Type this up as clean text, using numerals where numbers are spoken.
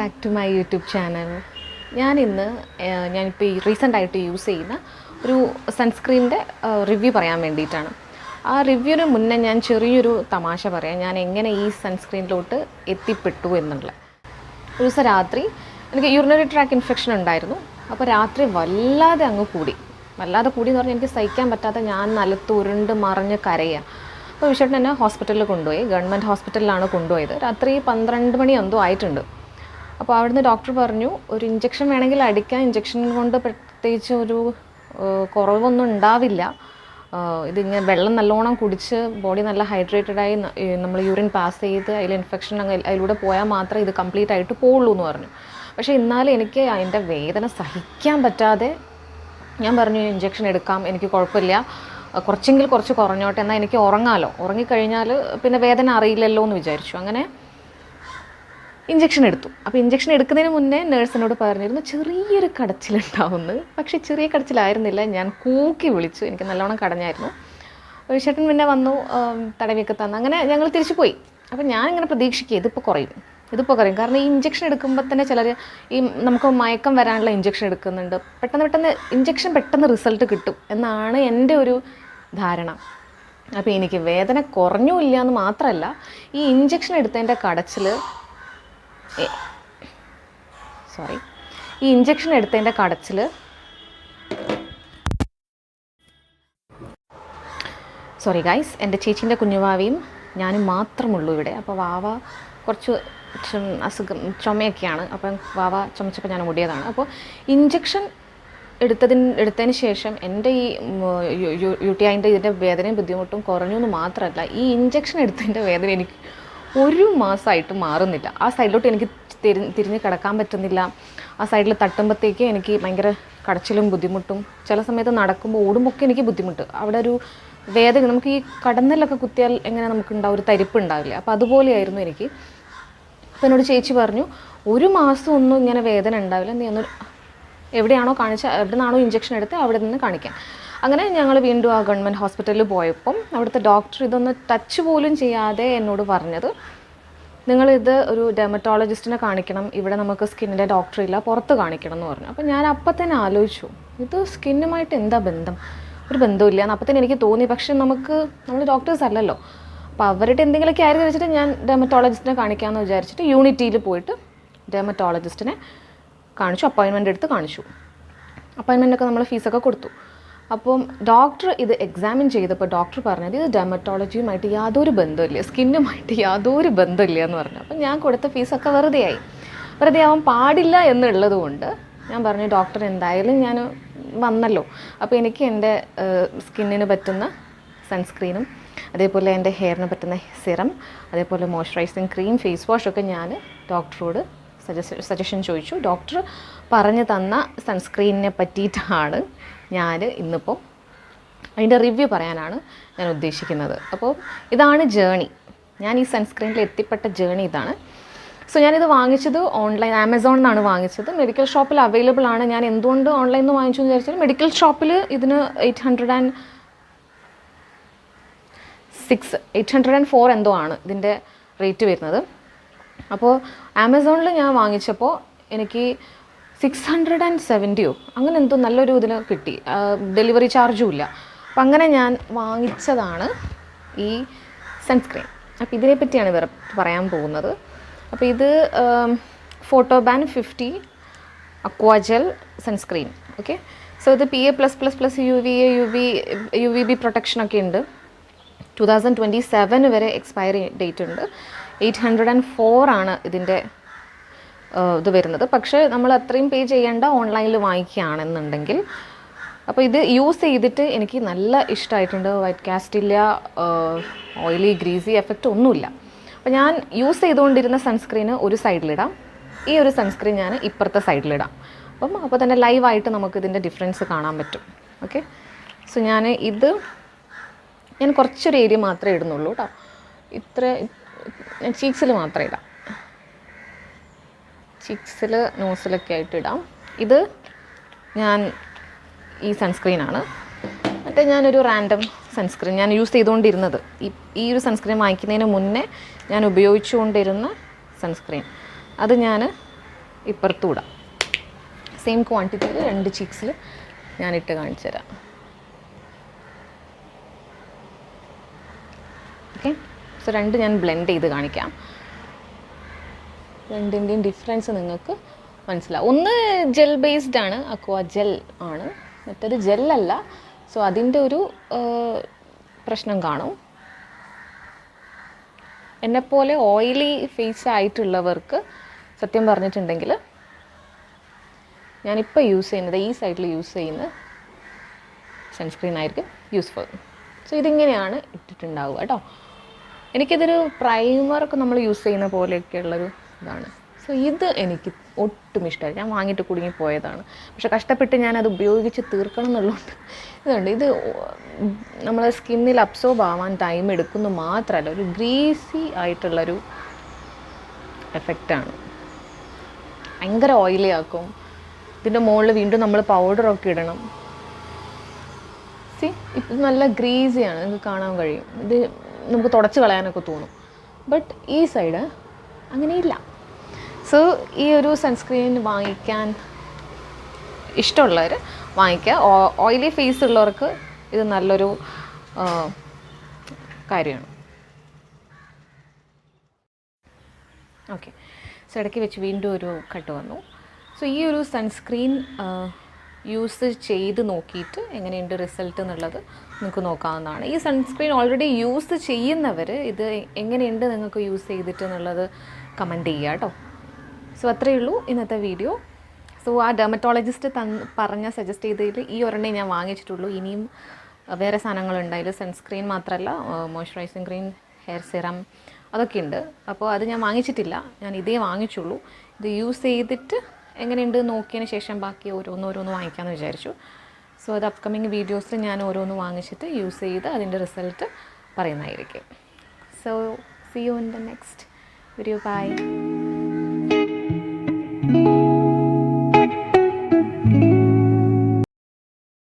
Back to my YouTube channel. ഞാനിപ്പോൾ ഈ റീസെൻ്റായിട്ട് use ചെയ്യുന്ന ഒരു സൺസ്ക്രീനിൻ്റെ റിവ്യൂ പറയാൻ വേണ്ടിയിട്ടാണ്. ആ റിവ്യൂവിന് മുന്നേ ഞാൻ ചെറിയൊരു തമാശ പറയാം, ഞാൻ എങ്ങനെ ഈ സൺസ്ക്രീനിലോട്ട് എത്തിപ്പെട്ടു എന്നുള്ള. ഒരു ദിവസം രാത്രി എനിക്ക് യൂറിനറി ട്രാക്ക് ഇൻഫെക്ഷൻ ഉണ്ടായിരുന്നു. അപ്പോൾ രാത്രി വല്ലാതെ കൂടി എന്ന് പറഞ്ഞാൽ എനിക്ക് സഹിക്കാൻ പറ്റാതെ ഞാൻ നിലത്ത് ഉരുണ്ട് മറിഞ്ഞ് കരയുക. അപ്പോൾ വിശ്വട്ടൻ എന്നെ ഹോസ്പിറ്റലിൽ കൊണ്ടുപോയി. ഗവൺമെൻറ് ഹോസ്പിറ്റലിലാണ് കൊണ്ടുപോയത്. രാത്രി 12 മണി എന്തോ ആയിട്ടുണ്ട്. അപ്പോൾ അവിടുന്ന് ഡോക്ടർ പറഞ്ഞു, ഒരു ഇഞ്ചക്ഷൻ വേണമെങ്കിൽ അടിക്കാം, ഇഞ്ചക്ഷൻ കൊണ്ട് പ്രത്യേകിച്ച് ഒരു കുറവൊന്നും ഉണ്ടാവില്ല. ഇതിങ്ങനെ വെള്ളം നല്ലോണം കുടിച്ച് ബോഡി നല്ല ഹൈഡ്രേറ്റഡായി നമ്മൾ യൂറിൻ പാസ് ചെയ്ത് അതിൽ ഇൻഫെക്ഷൻ അതിലൂടെ പോയാൽ മാത്രമേ ഇത് കംപ്ലീറ്റ് ആയിട്ട് പോവുള്ളൂ എന്ന് പറഞ്ഞു. പക്ഷേ എന്നാലും എനിക്ക് അതിൻ്റെ വേദന സഹിക്കാൻ പറ്റാതെ ഞാൻ പറഞ്ഞു, ഇഞ്ചക്ഷൻ എടുക്കാം, എനിക്ക് കുഴപ്പമില്ല, കുറച്ച് കുറഞ്ഞോട്ടെ, എന്നാൽ എനിക്ക് ഉറങ്ങാമല്ലോ, ഉറങ്ങിക്കഴിഞ്ഞാൽ പിന്നെ വേദന അറിയില്ലല്ലോ എന്ന് വിചാരിച്ചു. അങ്ങനെ ഇഞ്ചക്ഷൻ എടുത്തു. അപ്പോൾ ഇഞ്ചക്ഷൻ എടുക്കുന്നതിന് മുന്നേ നേഴ്സിനോട് പറഞ്ഞിരുന്നു ചെറിയൊരു കടച്ചിലുണ്ടാവുമെന്ന്. പക്ഷേ ചെറിയ കടച്ചിലായിരുന്നില്ല, ഞാൻ കൂക്കി വിളിച്ചു, എനിക്ക് നല്ലോണം കടഞ്ഞായിരുന്നു. ചേട്ടൻ പിന്നെ വന്നു, തടവിയൊക്കെ തന്നു. അങ്ങനെ ഞങ്ങൾ തിരിച്ചു പോയി. അപ്പോൾ ഞാനിങ്ങനെ പ്രതീക്ഷിക്കുക ഇതിപ്പോൾ കുറയും. കാരണം ഈ ഇഞ്ചക്ഷൻ എടുക്കുമ്പോൾ തന്നെ ചിലർ ഈ നമുക്ക് മയക്കം വരാനുള്ള ഇഞ്ചക്ഷൻ എടുക്കുന്നുണ്ട്. പെട്ടെന്ന് ഇഞ്ചക്ഷൻ പെട്ടെന്ന് റിസൾട്ട് കിട്ടും എന്നാണ് എൻ്റെ ഒരു ധാരണ. അപ്പോൾ എനിക്ക് വേദന കുറഞ്ഞില്ല എന്ന് മാത്രമല്ല, ഈ ഇഞ്ചക്ഷൻ എടുത്തതിൻ്റെ കടച്ചിൽ സോറി ഗൈസ്, എൻ്റെ ചേച്ചീൻ്റെ കുഞ്ഞുവാവയും ഞാനും മാത്രമുള്ളൂ ഇവിടെ. അപ്പോൾ വാവ കുറച്ച് ചുമയൊക്കെയാണ്. അപ്പം വാവ ചുമച്ചപ്പോൾ ഞാൻ ഓടിയതാണ്. അപ്പോൾ ഇഞ്ചക്ഷൻ എടുത്തതിന് ശേഷം എൻ്റെ ഈ യുടിഐൻ്റെ ഇതിൻ്റെ വേദനയും ബുദ്ധിമുട്ടും കുറഞ്ഞു എന്ന് മാത്രമല്ല, ഈ ഇഞ്ചക്ഷൻ എടുത്തതിൻ്റെ വേദന എനിക്ക് 1 മാസമായിട്ട് മാറുന്നില്ല. ആ സൈഡിലോട്ട് എനിക്ക് തിരിഞ്ഞ് കിടക്കാൻ പറ്റുന്നില്ല. ആ സൈഡിൽ തട്ടുമ്പോഴത്തേക്ക് എനിക്ക് ഭയങ്കര കടച്ചിലും ബുദ്ധിമുട്ടും, ചില സമയത്ത് നടക്കുമ്പോൾ ഓടുമ്പോഴൊക്കെ എനിക്ക് ബുദ്ധിമുട്ട്. അവിടെ ഒരു വേദന, നമുക്ക് ഈ കടന്നലൊക്കെ കുത്തിയാൽ എങ്ങനെ നമുക്കുണ്ടാവും, ഒരു തരിപ്പ് ഉണ്ടാവില്ല. അപ്പോൾ അതുപോലെയായിരുന്നു എനിക്ക്. അപ്പോൾ എന്നോട് ചേച്ചി പറഞ്ഞു, 1 മാസം ഒന്നും ഇങ്ങനെ വേദന ഉണ്ടാവില്ല, നീ ഒന്ന് എവിടെയാണോ എവിടെ നിന്നാണോ ഇഞ്ചക്ഷൻ എടുത്ത് അവിടെ നിന്ന് കാണിക്കാൻ. അങ്ങനെ ഞങ്ങൾ വീണ്ടും ആ ഗവൺമെൻറ് ഹോസ്പിറ്റലിൽ പോയപ്പം അവിടുത്തെ ഡോക്ടർ ഇതൊന്ന് ടച്ച് പോലും ചെയ്യാതെ എന്നോട് പറഞ്ഞത്, നിങ്ങളിത് ഒരു ഡെർമറ്റോളജിസ്റ്റിനെ കാണിക്കണം, ഇവിടെ നമുക്ക് സ്കിന്നിൻ്റെ ഡോക്ടറില്ല, പുറത്ത് കാണിക്കണം എന്ന് പറഞ്ഞു. അപ്പോൾ ഞാൻ അപ്പം തന്നെ ആലോചിച്ചു, ഇത് സ്കിന്നുമായിട്ട് എന്താ ബന്ധം? ഒരു ബന്ധമില്ല എന്ന് അപ്പം തന്നെ എനിക്ക് തോന്നി. പക്ഷേ നമ്മൾ ഡോക്ടേഴ്സ് അല്ലല്ലോ. അപ്പോൾ അവരുടെ എന്തെങ്കിലുമൊക്കെ ആയിരുന്നു വെച്ചിട്ട് ഞാൻ ഡെർമറ്റോളജിസ്റ്റിനെ കാണിക്കാമെന്ന് വിചാരിച്ചിട്ട് യൂണിറ്റിയിൽ പോയിട്ട് ഡെർമറ്റോളജിസ്റ്റിനെ കാണിച്ചു. അപ്പോയിൻമെൻ്റ് എടുത്ത് കാണിച്ചു. അപ്പോയിൻമെൻറ്റൊക്കെ നമ്മൾ ഫീസൊക്കെ കൊടുത്തു. അപ്പം ഡോക്ടർ ഇത് എക്സാമിൻ ചെയ്തപ്പോൾ ഡോക്ടർ പറഞ്ഞത്, ഇത് ഡെർമറ്റോളജിയുമായിട്ട് യാതൊരു ബന്ധമില്ല, സ്കിന്നുമായിട്ട് യാതൊരു ബന്ധമില്ല എന്ന് പറഞ്ഞു. അപ്പം ഞാൻ കൊടുത്ത ഫീസൊക്കെ വെറുതെ ആവാൻ പാടില്ല എന്നുള്ളത് കൊണ്ട് ഞാൻ പറഞ്ഞു, ഡോക്ടർ എന്തായാലും ഞാൻ വന്നല്ലോ, അപ്പോൾ എനിക്ക് എൻ്റെ സ്കിന്നിന് പറ്റുന്ന സൺസ്ക്രീനും അതേപോലെ എൻ്റെ ഹെയറിന് പറ്റുന്ന സിറം, അതേപോലെ മോയ്സ്ചറൈസിങ് ക്രീം, ഫേസ് വാഷൊക്കെ ഞാൻ ഡോക്ടറോട് സജഷൻ ചോദിച്ചു. ഡോക്ടർ പറഞ്ഞു തന്ന സൺസ്ക്രീനിനെ പറ്റിയിട്ടാണ് ഞാൻ ഇന്നിപ്പോൾ അതിൻ്റെ റിവ്യൂ പറയാനാണ് ഞാൻ ഉദ്ദേശിക്കുന്നത്. അപ്പോൾ ഇതാണ് ജേണി, ഞാൻ ഈ സൺസ്ക്രീനിൽ എത്തിപ്പെട്ട ജേണി ഇതാണ്. സോ ഞാനിത് വാങ്ങിച്ചത് ഓൺലൈൻ ആമസോണിൽ നിന്നാണ് വാങ്ങിച്ചത്. മെഡിക്കൽ ഷോപ്പിൽ അവൈലബിൾ ആണ്. ഞാൻ എന്തുകൊണ്ട് ഓൺലൈനിൽ നിന്ന് വാങ്ങിച്ചു എന്ന് വിചാരിച്ചാൽ, മെഡിക്കൽ ഷോപ്പിൽ ഇതിന് 804 എന്തോ ആണ് ഇതിൻ്റെ റേറ്റ് വരുന്നത്. അപ്പോൾ ആമസോണിൽ ഞാൻ വാങ്ങിച്ചപ്പോൾ എനിക്ക് 670 അങ്ങനെ എന്തോ നല്ലൊരു ഇതിന് കിട്ടി, ഡെലിവറി ചാർജും ഇല്ല. അപ്പം അങ്ങനെ ഞാൻ വാങ്ങിച്ചതാണ് ഈ സൺസ്ക്രീൻ. അപ്പോൾ ഇതിനെപ്പറ്റിയാണ് പറയാൻ പോകുന്നത്. അപ്പോൾ ഇത് ഫോട്ടോബാൻ 50 അക്വാജൽ സൺസ്ക്രീൻ. ഓക്കെ, സോ ഇത് PA+++ UVB പ്രൊട്ടക്ഷനൊക്കെ ഉണ്ട്. 2027 വരെ എക്സ്പയറി ഡേറ്റ് ഉണ്ട്. 804 ആണ് ഇതിൻ്റെ ഇത് വരുന്നത്. പക്ഷേ നമ്മൾ അത്രയും പേ ചെയ്യേണ്ട ഓൺലൈനിൽ വാങ്ങിക്കുകയാണെന്നുണ്ടെങ്കിൽ. അപ്പോൾ ഇത് യൂസ് ചെയ്തിട്ട് എനിക്ക് നല്ല ഇഷ്ടമായിട്ടുണ്ട്. വൈറ്റ് കാസ്റ്റ് ഇല്ല, ഓയിലി ഗ്രീസി എഫക്റ്റ് ഒന്നുമില്ല. അപ്പോൾ ഞാൻ യൂസ് ചെയ്തുകൊണ്ടിരുന്ന സൺസ്ക്രീന് ഒരു സൈഡിലിടാം, ഈ ഒരു സൺസ്ക്രീൻ ഞാൻ ഇപ്പുറത്തെ സൈഡിലിടാം. അപ്പോൾ തന്നെ ലൈവായിട്ട് നമുക്കിതിൻ്റെ ഡിഫറൻസ് കാണാൻ പറ്റും. ഓക്കെ, സോ ഞാൻ കുറച്ചൊരു ഏരിയ മാത്രമേ ഇടുന്നുള്ളൂ കേട്ടോ. ചീക്സിൽ മാത്രമേ ഇടാം, ചീക്സിൽ നോസിലൊക്കെ ആയിട്ട് ഇടാം. ഇത് ഞാൻ ഈ സൺസ്ക്രീനാണ്. മറ്റേ ഞാനൊരു റാൻഡം സൺസ്ക്രീൻ ഞാൻ യൂസ് ചെയ്തുകൊണ്ടിരുന്നത്, ഈ ഒരു സൺസ്ക്രീൻ വാങ്ങിക്കുന്നതിന് മുന്നേ ഞാൻ ഉപയോഗിച്ചുകൊണ്ടിരുന്ന സൺസ്ക്രീൻ, അത് ഞാൻ ഇപ്പുറത്തൂടാം. സെയിം ക്വാണ്ടിറ്റിയിൽ 2 ചീക്സിൽ ഞാനിട്ട് കാണിച്ചു തരാം. ഓക്കെ, സോ 2 ഞാൻ ബ്ലെൻഡ് ചെയ്ത് കാണിക്കാം. രണ്ടിൻ്റെയും ഡിഫറൻസ് നിങ്ങൾക്ക് മനസ്സിലാവും. ഒന്ന് ജെൽ ബേസ്ഡ് ആണ്, അക്വാ ജെൽ ആണ്, മറ്റേത് ജെല്ലല്ല. സോ അതിൻ്റെ ഒരു പ്രശ്നം കാണും. എന്നെപ്പോലെ ഓയിലി ഫേസ് ആയിട്ടുള്ളവർക്ക് സത്യം പറഞ്ഞിട്ടുണ്ടെങ്കിൽ ഞാനിപ്പോൾ യൂസ് ചെയ്യുന്നത്, ഈ സൈഡിൽ യൂസ് ചെയ്യുന്ന സൺസ്ക്രീൻ ആയിരിക്കും യൂസ്ഫുൾ. സോ ഇതിങ്ങനെയാണ് ഇട്ടിട്ടുണ്ടാവുക കേട്ടോ. എനിക്കിതൊരു പ്രൈമറൊക്കെ നമ്മൾ യൂസ് ചെയ്യുന്ന പോലെയൊക്കെയുള്ളൊരു ഇതാണ്. സോ ഇത് എനിക്ക് ഒട്ടും ഇഷ്ടമായി. ഞാൻ വാങ്ങിയിട്ട് കുടുങ്ങിപ്പോയതാണ്. പക്ഷെ കഷ്ടപ്പെട്ട് ഞാനത് ഉപയോഗിച്ച് തീർക്കണം എന്നുള്ളതുകൊണ്ട് ഇതുണ്ട്. ഇത് നമ്മളെ സ്കിന്നിൽ അബ്സോർബ് ആവാൻ ടൈം എടുക്കുന്നു മാത്രമല്ല, ഒരു ഗ്രീസി ആയിട്ടുള്ളൊരു എഫക്റ്റാണ്. ഭയങ്കര ഓയിലി ആക്കും. ഇതിൻ്റെ മുകളിൽ വീണ്ടും നമ്മൾ പൗഡറൊക്കെ ഇടണം. ഇത് നല്ല ഗ്രീസിയാണ്, നിങ്ങൾക്ക് കാണാൻ കഴിയും. ഇത് നമുക്ക് തുടച്ച് കളയാനൊക്കെ തോന്നും. ബട്ട് ഈ സൈഡ് അങ്ങനെയില്ല. സോ ഈ ഒരു സൺസ്ക്രീൻ വാങ്ങിക്കാൻ ഇഷ്ടമുള്ളവർ വാങ്ങിക്കുക. ഓയിലി ഫേസ് ഉള്ളവർക്ക് ഇത് നല്ലൊരു കാര്യമാണ്. ഓക്കെ, സോ ഇടയ്ക്ക് വെച്ച് വീണ്ടും ഒരു കട്ട് വന്നു. സോ ഈ ഒരു സൺസ്ക്രീൻ യൂസ് ചെയ്ത് നോക്കിയിട്ട് എങ്ങനെയുണ്ട് റിസൾട്ട് എന്നുള്ളത് നിങ്ങൾക്ക് നോക്കാവുന്നതാണ്. ഈ സൺസ്ക്രീൻ ഓൾറെഡി യൂസ് ചെയ്യുന്നവർ ഇത് എങ്ങനെയുണ്ട് നിങ്ങൾക്ക് യൂസ് ചെയ്തിട്ട് എന്നുള്ളത് കമൻറ്റ് ചെയ്യുക കേട്ടോ. സോ അത്രയേ ഉള്ളൂ ഇന്നത്തെ വീഡിയോ. സോ ആ ഡെർമറ്റോളജിസ്റ്റ് സജസ്റ്റ് ചെയ്തതിൽ ഈ ഒരെണ്ണേ ഞാൻ വാങ്ങിച്ചിട്ടുള്ളൂ. ഇനിയും വേറെ സാധനങ്ങളുണ്ടായാലും സൺസ്ക്രീൻ മാത്രമല്ല, മോയ്സ്ചറൈസിങ് ക്രീം, ഹെയർ സിറം അതൊക്കെ ഉണ്ട്. അപ്പോൾ അത് ഞാൻ വാങ്ങിച്ചിട്ടില്ല, ഞാൻ ഇതേ വാങ്ങിച്ചുള്ളൂ. ഇത് യൂസ് ചെയ്തിട്ട് എങ്ങനെയുണ്ട് നോക്കിയതിന് ശേഷം ബാക്കി ഓരോന്ന് വാങ്ങിക്കാമെന്ന് വിചാരിച്ചു. സോ അത് അപ്കമിങ് വീഡിയോസ് ഞാൻ ഓരോന്ന് വാങ്ങിച്ചിട്ട് യൂസ് ചെയ്ത് അതിൻ്റെ റിസൾട്ട് പറയുന്നതായിരിക്കും. So see you in the next video. By.